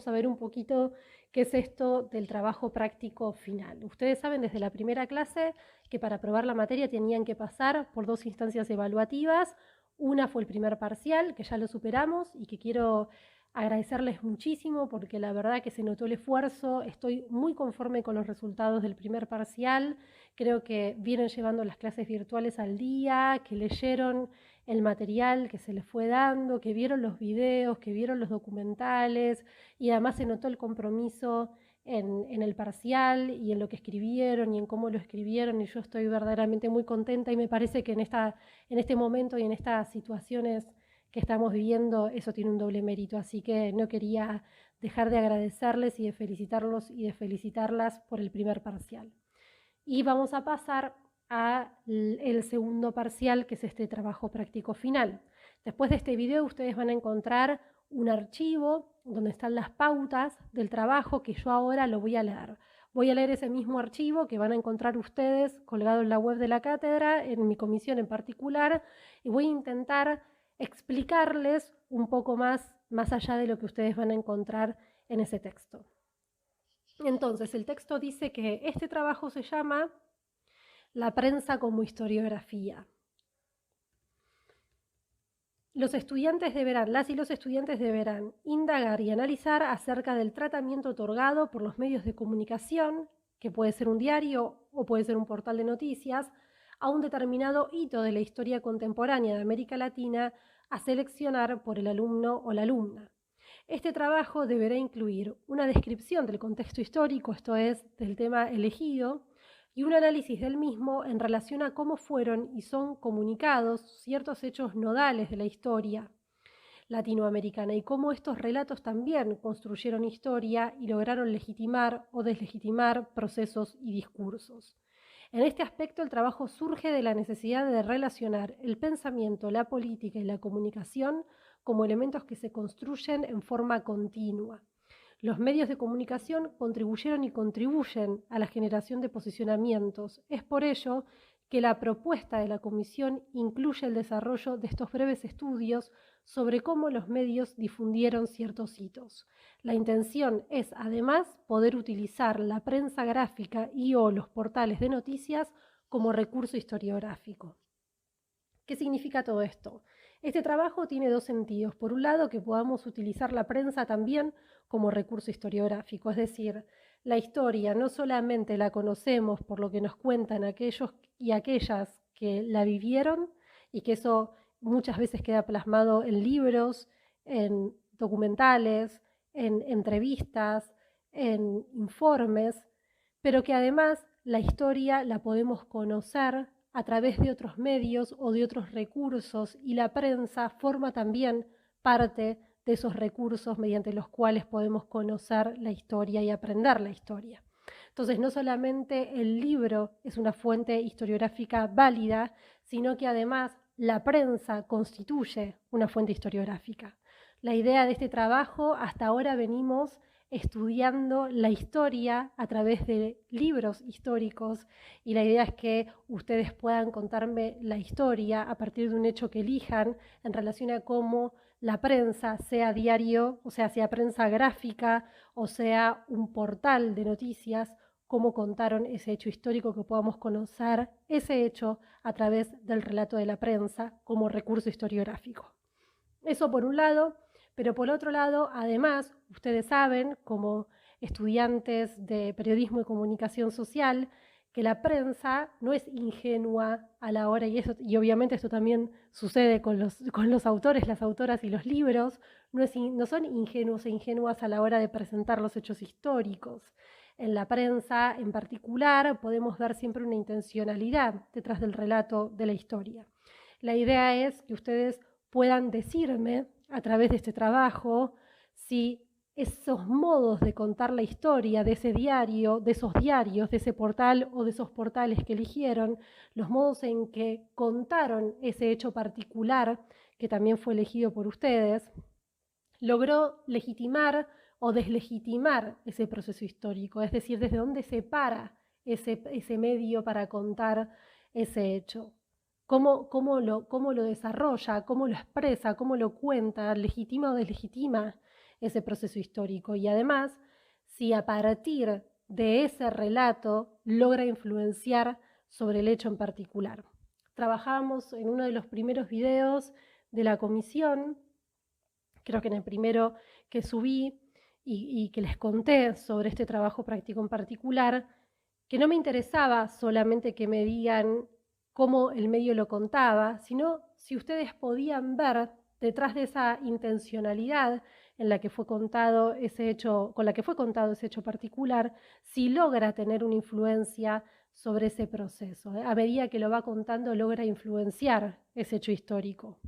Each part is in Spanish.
vamos a ver un poquito qué es esto del trabajo práctico final. Ustedes saben desde la primera clase que para aprobar la materia tenían que pasar por 2 instancias evaluativas. Una fue el primer parcial, que ya lo superamos y que quiero agradecerles muchísimo porque la verdad que se notó el esfuerzo. Estoy muy conforme con los resultados del primer parcial. Creo que vienen llevando las clases virtuales al día, que leyeron el material que se les fue dando, que vieron los videos, que vieron los documentales, y además se notó el compromiso en el parcial y en lo que escribieron y en cómo lo escribieron, y yo estoy verdaderamente muy contenta, y me parece que en este momento y en estas situaciones que estamos viviendo eso tiene un doble mérito, así que no quería dejar de agradecerles y de felicitarlos y de felicitarlas por el primer parcial. Y vamos a pasar al segundo parcial, que es este trabajo práctico final. Después de este video ustedes van a encontrar un archivo donde están las pautas del trabajo que yo ahora lo voy a leer. Voy a leer ese mismo archivo que van a encontrar ustedes colgado en la web de la cátedra, en mi comisión en particular, y voy a intentar explicarles un poco más allá de lo que ustedes van a encontrar en ese texto. Entonces, el texto dice que este trabajo se llama La prensa como historiografía. Las y los estudiantes deberán indagar y analizar acerca del tratamiento otorgado por los medios de comunicación, que puede ser un diario o puede ser un portal de noticias, a un determinado hito de la historia contemporánea de América Latina a seleccionar por el alumno o la alumna. Este trabajo deberá incluir una descripción del contexto histórico, esto es, del tema elegido, y un análisis del mismo en relación a cómo fueron y son comunicados ciertos hechos nodales de la historia latinoamericana y cómo estos relatos también construyeron historia y lograron legitimar o deslegitimar procesos y discursos. En este aspecto, el trabajo surge de la necesidad de relacionar el pensamiento, la política y la comunicación como elementos que se construyen en forma continua. Los medios de comunicación contribuyeron y contribuyen a la generación de posicionamientos. Es por ello que la propuesta de la comisión incluye el desarrollo de estos breves estudios sobre cómo los medios difundieron ciertos hitos. La intención es, además, poder utilizar la prensa gráfica y o los portales de noticias como recurso historiográfico. ¿Qué significa todo esto? Este trabajo tiene 2 sentidos. Por un lado, que podamos utilizar la prensa también como recurso historiográfico, es decir, la historia no solamente la conocemos por lo que nos cuentan aquellos y aquellas que la vivieron, y que eso muchas veces queda plasmado en libros, en documentales, en entrevistas, en informes, pero que además la historia la podemos conocer a través de otros medios o de otros recursos, y la prensa forma también parte de esos recursos mediante los cuales podemos conocer la historia y aprender la historia. Entonces, no solamente el libro es una fuente historiográfica válida, sino que además la prensa constituye una fuente historiográfica. La idea de este trabajo, hasta ahora venimos estudiando la historia a través de libros históricos, y la idea es que ustedes puedan contarme la historia a partir de un hecho que elijan en relación a cómo la prensa, sea diario, o sea prensa gráfica o sea un portal de noticias, cómo contaron ese hecho histórico, que podamos conocer ese hecho a través del relato de la prensa como recurso historiográfico. Eso por un lado. Pero por otro lado, además, ustedes saben, como estudiantes de periodismo y comunicación social, que la prensa no es ingenua a la hora, y obviamente esto también sucede con los autores, las autoras y los libros, no son ingenuos e ingenuas a la hora de presentar los hechos históricos. En la prensa, en particular, podemos ver siempre una intencionalidad detrás del relato de la historia. La idea es que ustedes puedan decirme a través de este trabajo si esos modos de contar la historia de ese diario, de esos diarios, de ese portal o de esos portales que eligieron, los modos en que contaron ese hecho particular que también fue elegido por ustedes, logró legitimar o deslegitimar ese proceso histórico, es decir, desde dónde se para ese medio para contar ese hecho. Cómo lo desarrolla, cómo lo expresa, cómo lo cuenta, legitima o deslegitima ese proceso histórico. Y además, si a partir de ese relato logra influenciar sobre el hecho en particular. Trabajábamos en uno de los primeros videos de la comisión, creo que en el primero que subí y que les conté sobre este trabajo práctico en particular, que no me interesaba solamente que me digan cómo el medio lo contaba, sino si ustedes podían ver detrás de esa intencionalidad en la que fue contado ese hecho, con la que fue contado ese hecho particular, si logra tener una influencia sobre ese proceso. A medida que lo va contando, logra influenciar ese hecho histórico.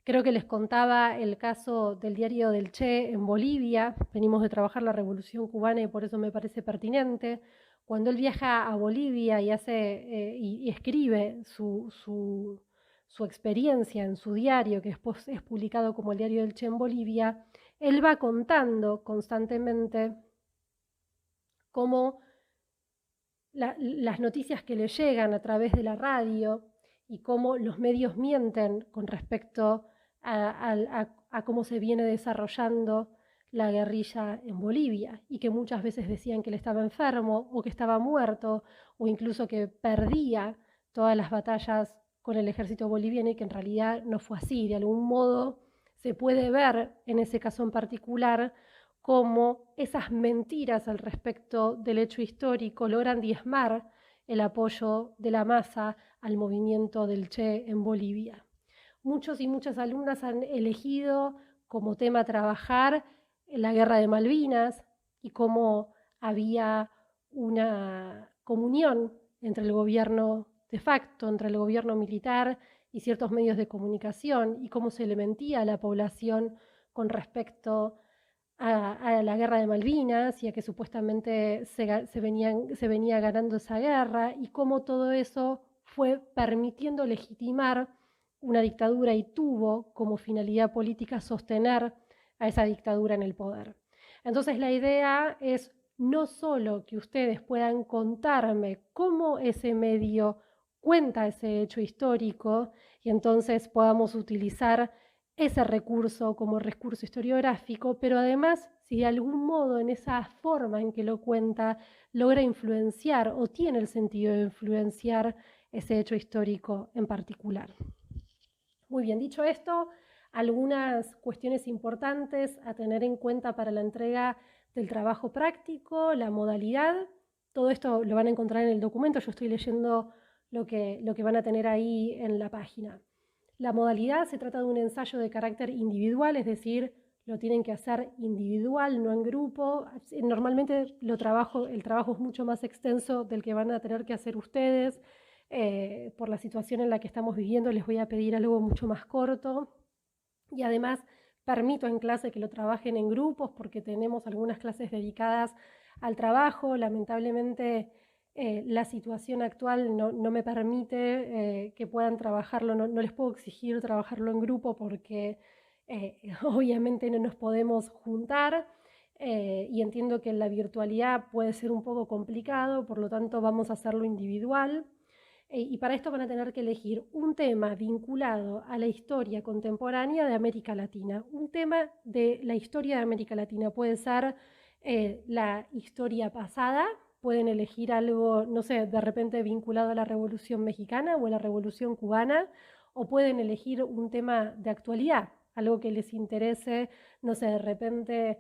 Creo que les contaba el caso del diario del Che en Bolivia. Venimos de trabajar la Revolución Cubana y por eso me parece pertinente. Cuando él viaja a Bolivia y y escribe su experiencia en su diario, que después es publicado como el diario del Che en Bolivia, él va contando constantemente cómo las noticias que le llegan a través de la radio y cómo los medios mienten con respecto a cómo se viene desarrollando la guerrilla en Bolivia, y que muchas veces decían que él estaba enfermo o que estaba muerto o incluso que perdía todas las batallas con el ejército boliviano, y que en realidad no fue así. De algún modo se puede ver en ese caso en particular cómo esas mentiras al respecto del hecho histórico logran diezmar el apoyo de la masa al movimiento del Che en Bolivia. Muchos y muchas alumnas han elegido como tema a trabajar la guerra de Malvinas y cómo había una comunión entre el gobierno de facto, entre el gobierno militar y ciertos medios de comunicación, y cómo se le mentía a la población con respecto a la guerra de Malvinas y a que supuestamente se venía ganando esa guerra, y cómo todo eso fue permitiendo legitimar una dictadura y tuvo como finalidad política sostener a esa dictadura en el poder. Entonces la idea es no solo que ustedes puedan contarme cómo ese medio cuenta ese hecho histórico y entonces podamos utilizar ese recurso como recurso historiográfico, pero además, si de algún modo en esa forma en que lo cuenta logra influenciar o tiene el sentido de influenciar ese hecho histórico en particular. Muy bien, dicho esto, algunas cuestiones importantes a tener en cuenta para la entrega del trabajo práctico, la modalidad. Todo esto lo van a encontrar en el documento, yo estoy leyendo lo que van a tener ahí en la página. La modalidad se trata de un ensayo de carácter individual, es decir, lo tienen que hacer individual, no en grupo. Normalmente el trabajo es mucho más extenso del que van a tener que hacer ustedes. Por la situación en la que estamos viviendo, les voy a pedir algo mucho más corto. Y además permito en clase que lo trabajen en grupos porque tenemos algunas clases dedicadas al trabajo. Lamentablemente la situación actual no me permite que puedan trabajarlo, no les puedo exigir trabajarlo en grupo porque obviamente no nos podemos juntar y entiendo que la virtualidad puede ser un poco complicado, por lo tanto vamos a hacerlo individual. Y para esto van a tener que elegir un tema vinculado a la historia contemporánea de América Latina. Un tema de la historia de América Latina puede ser la historia pasada, pueden elegir algo, no sé, de repente vinculado a la Revolución Mexicana o a la Revolución Cubana, o pueden elegir un tema de actualidad, algo que les interese, no sé, de repente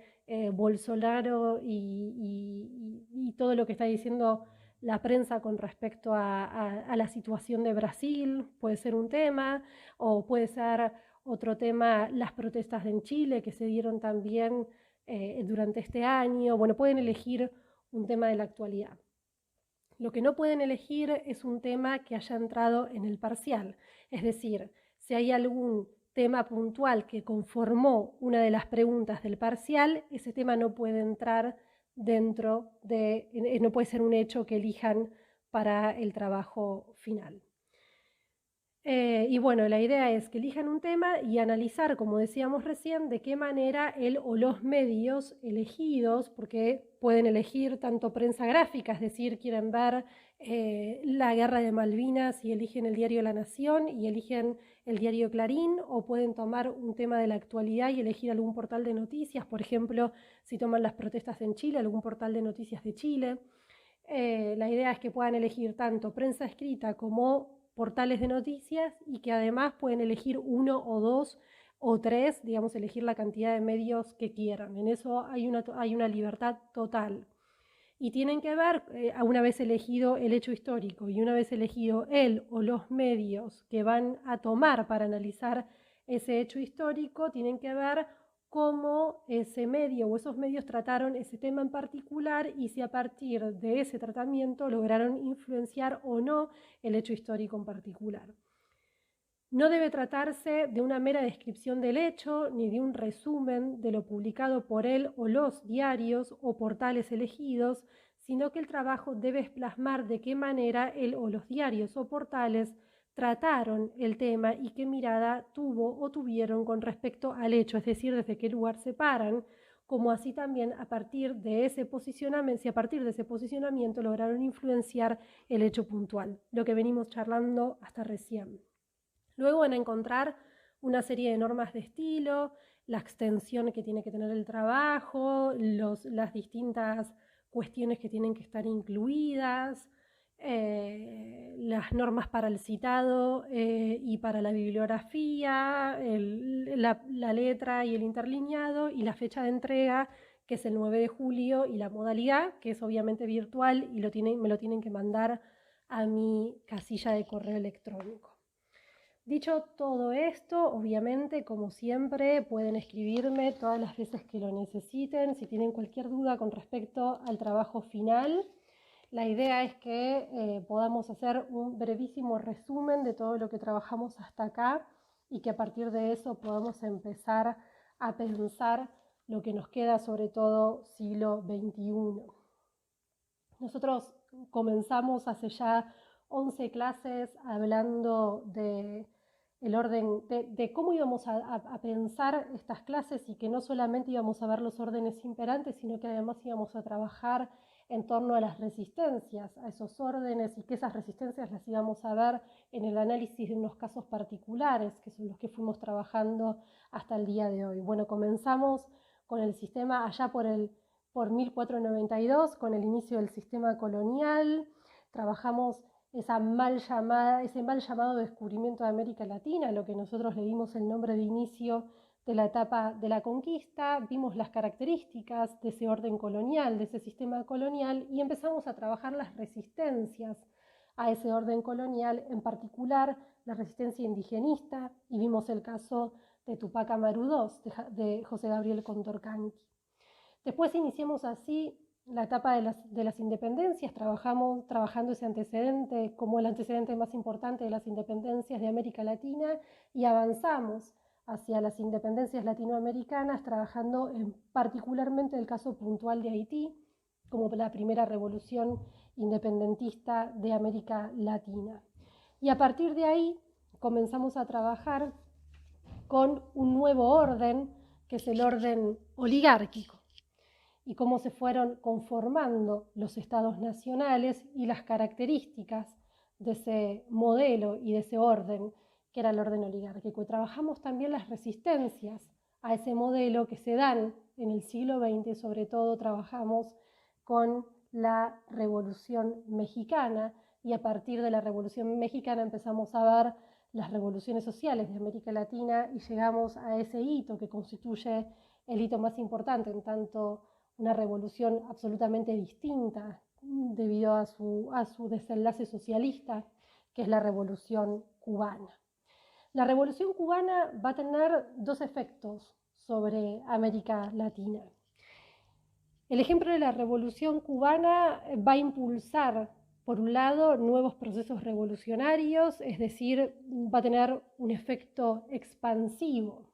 Bolsonaro y todo lo que está diciendo la prensa con respecto a la situación de Brasil, puede ser un tema, o puede ser otro tema las protestas en Chile que se dieron también durante este año. Bueno, pueden elegir un tema de la actualidad. Lo que no pueden elegir es un tema que haya entrado en el parcial, es decir, si hay algún tema puntual que conformó una de las preguntas del parcial, ese tema no puede entrar dentro de, no puede ser un hecho que elijan para el trabajo final. Y bueno, la idea es que elijan un tema y analizar, como decíamos recién, de qué manera él o los medios elegidos, porque pueden elegir tanto prensa gráfica, es decir, quieren ver la guerra de Malvinas y eligen el diario La Nación y eligen el diario Clarín, o pueden tomar un tema de la actualidad y elegir algún portal de noticias, por ejemplo, si toman las protestas en Chile, algún portal de noticias de Chile. La idea es que puedan elegir tanto prensa escrita como portales de noticias y que además pueden elegir uno o dos o tres, digamos, elegir la cantidad de medios que quieran. En eso hay una libertad total. Y tienen que ver, una vez elegido el hecho histórico y una vez elegido él o los medios que van a tomar para analizar ese hecho histórico, tienen que ver cómo ese medio o esos medios trataron ese tema en particular y si a partir de ese tratamiento lograron influenciar o no el hecho histórico en particular. No debe tratarse de una mera descripción del hecho ni de un resumen de lo publicado por él o los diarios o portales elegidos, sino que el trabajo debe plasmar de qué manera él o los diarios o portales trataron el tema y qué mirada tuvo o tuvieron con respecto al hecho, es decir, desde qué lugar se paran, como así también a partir de ese posicionamiento, si a partir de ese posicionamiento lograron influenciar el hecho puntual, lo que venimos charlando hasta recién. Luego van a encontrar una serie de normas de estilo, la extensión que tiene que tener el trabajo, las distintas cuestiones que tienen que estar incluidas, las normas para el citado y para la bibliografía, la letra y el interlineado y la fecha de entrega, que es el 9 de julio, y la modalidad, que es obviamente virtual y me lo tienen que mandar a mi casilla de correo electrónico. Dicho todo esto, obviamente, como siempre, pueden escribirme todas las veces que lo necesiten. Si tienen cualquier duda con respecto al trabajo final, la idea es que podamos hacer un brevísimo resumen de todo lo que trabajamos hasta acá y que a partir de eso podamos empezar a pensar lo que nos queda, sobre todo siglo XXI. Nosotros comenzamos hace ya 11 clases hablando de el orden, de cómo íbamos a pensar estas clases y que no solamente íbamos a ver los órdenes imperantes, sino que además íbamos a trabajar en torno a las resistencias, a esos órdenes, y que esas resistencias las íbamos a ver en el análisis de unos casos particulares, que son los que fuimos trabajando hasta el día de hoy. Bueno, comenzamos con el sistema allá por 1492, con el inicio del sistema colonial. Trabajamos ese mal llamado descubrimiento de América Latina, lo que nosotros le dimos el nombre de inicio de la etapa de la conquista. Vimos las características de ese orden colonial, de ese sistema colonial, y empezamos a trabajar las resistencias a ese orden colonial, en particular la resistencia indigenista, y vimos el caso de Tupac Amaru II, de José Gabriel Condorcanqui. Después iniciamos así la etapa de las independencias, trabajando ese antecedente como el antecedente más importante de las independencias de América Latina, y avanzamos hacia las independencias latinoamericanas, trabajando particularmente el caso puntual de Haití, como la primera revolución independentista de América Latina. Y a partir de ahí comenzamos a trabajar con un nuevo orden, que es el orden oligárquico, y cómo se fueron conformando los estados nacionales y las características de ese modelo y de ese orden, que era el orden oligárquico. Y trabajamos también las resistencias a ese modelo que se dan en el siglo XX, sobre todo trabajamos con la Revolución Mexicana, y a partir de la Revolución Mexicana empezamos a ver las revoluciones sociales de América Latina y llegamos a ese hito que constituye el hito más importante, en tanto una revolución absolutamente distinta debido a su desenlace socialista, que es la Revolución Cubana. La Revolución Cubana va a tener dos efectos sobre América Latina. El ejemplo de la Revolución Cubana va a impulsar, por un lado, nuevos procesos revolucionarios, es decir, va a tener un efecto expansivo,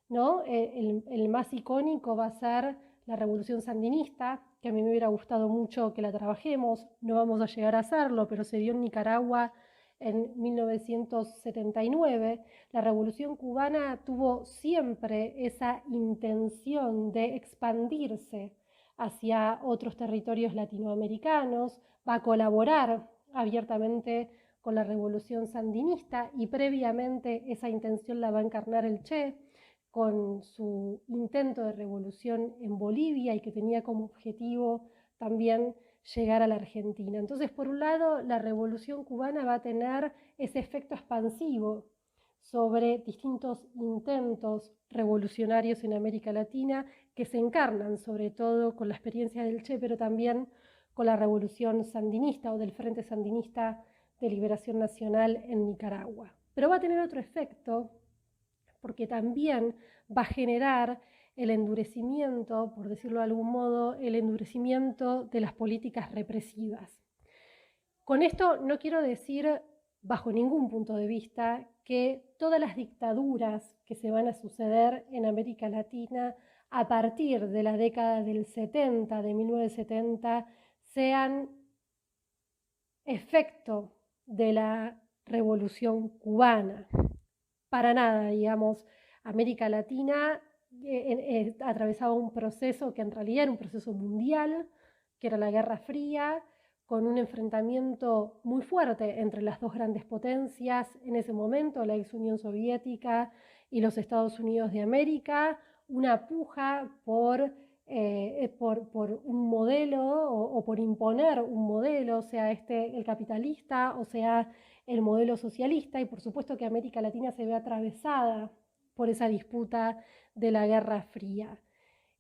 ¿no? El más icónico va a ser la Revolución Sandinista, que a mí me hubiera gustado mucho que la trabajemos. No vamos a llegar a hacerlo, pero se dio en Nicaragua en 1979, la Revolución Cubana tuvo siempre esa intención de expandirse hacia otros territorios latinoamericanos, va a colaborar abiertamente con la Revolución Sandinista y previamente esa intención la va a encarnar el Che con su intento de revolución en Bolivia y que tenía como objetivo también llegar a la Argentina. Entonces, por un lado, la Revolución Cubana va a tener ese efecto expansivo sobre distintos intentos revolucionarios en América Latina que se encarnan sobre todo con la experiencia del Che, pero también con la Revolución Sandinista o del Frente Sandinista de Liberación Nacional en Nicaragua. Pero va a tener otro efecto porque también va a generar el endurecimiento, por decirlo de algún modo, el endurecimiento de las políticas represivas. Con esto no quiero decir, bajo ningún punto de vista, que todas las dictaduras que se van a suceder en América Latina a partir de la década del 70, de 1970, sean efecto de la Revolución Cubana. Para nada, digamos, América Latina atravesaba un proceso que en realidad era un proceso mundial, que era la Guerra Fría, con un enfrentamiento muy fuerte entre las dos grandes potencias en ese momento, la ex Unión Soviética y los Estados Unidos de América, una puja por un modelo o por imponer un modelo, sea el capitalista o sea el modelo socialista, y por supuesto que América Latina se ve atravesada por esa disputa de la Guerra Fría.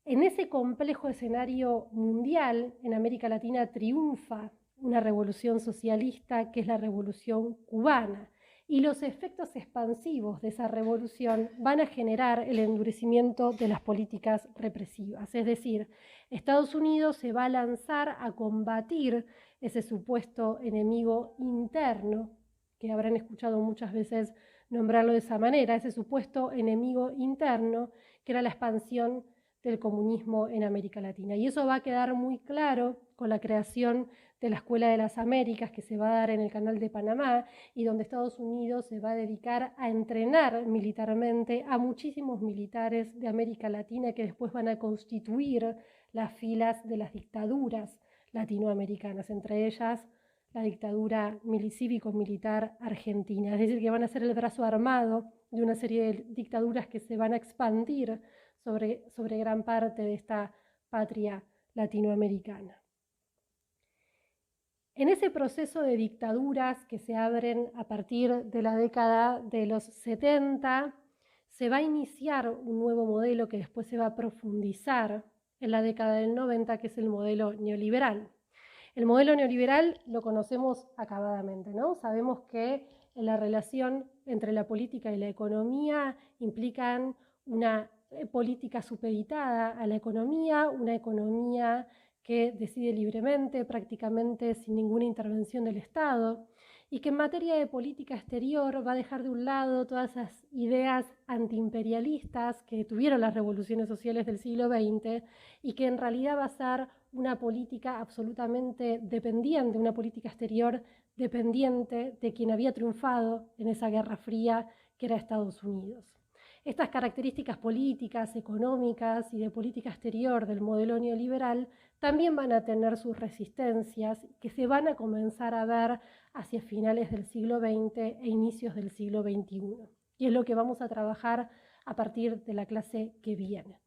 En ese complejo escenario mundial, en América Latina triunfa una revolución socialista que es la Revolución Cubana, y los efectos expansivos de esa revolución van a generar el endurecimiento de las políticas represivas. Es decir, Estados Unidos se va a lanzar a combatir ese supuesto enemigo interno, que habrán escuchado muchas veces nombrarlo de esa manera, ese supuesto enemigo interno, que era la expansión del comunismo en América Latina. Y eso va a quedar muy claro con la creación de la Escuela de las Américas, que se va a dar en el Canal de Panamá, y donde Estados Unidos se va a dedicar a entrenar militarmente a muchísimos militares de América Latina que después van a constituir las filas de las dictaduras latinoamericanas, entre ellas la dictadura cívico-militar argentina. Es decir, que van a ser el brazo armado de una serie de dictaduras que se van a expandir sobre gran parte de esta patria latinoamericana. En ese proceso de dictaduras que se abren a partir de la década de los 70, se va a iniciar un nuevo modelo que después se va a profundizar en la década del 90, que es el modelo neoliberal. El modelo neoliberal lo conocemos acabadamente, ¿no? Sabemos que la relación entre la política y la economía implican una política supeditada a la economía, una economía que decide libremente, prácticamente sin ninguna intervención del Estado, y que en materia de política exterior va a dejar de un lado todas esas ideas antiimperialistas que tuvieron las revoluciones sociales del siglo XX y que en realidad va a ser una política absolutamente dependiente, una política exterior dependiente de quien había triunfado en esa Guerra Fría, que era Estados Unidos. Estas características políticas, económicas y de política exterior del modelo neoliberal también van a tener sus resistencias que se van a comenzar a ver hacia finales del siglo XX e inicios del siglo XXI. Y es lo que vamos a trabajar a partir de la clase que viene.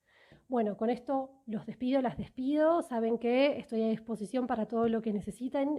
Bueno, con esto los despido, las despido. Saben que estoy a disposición para todo lo que necesiten.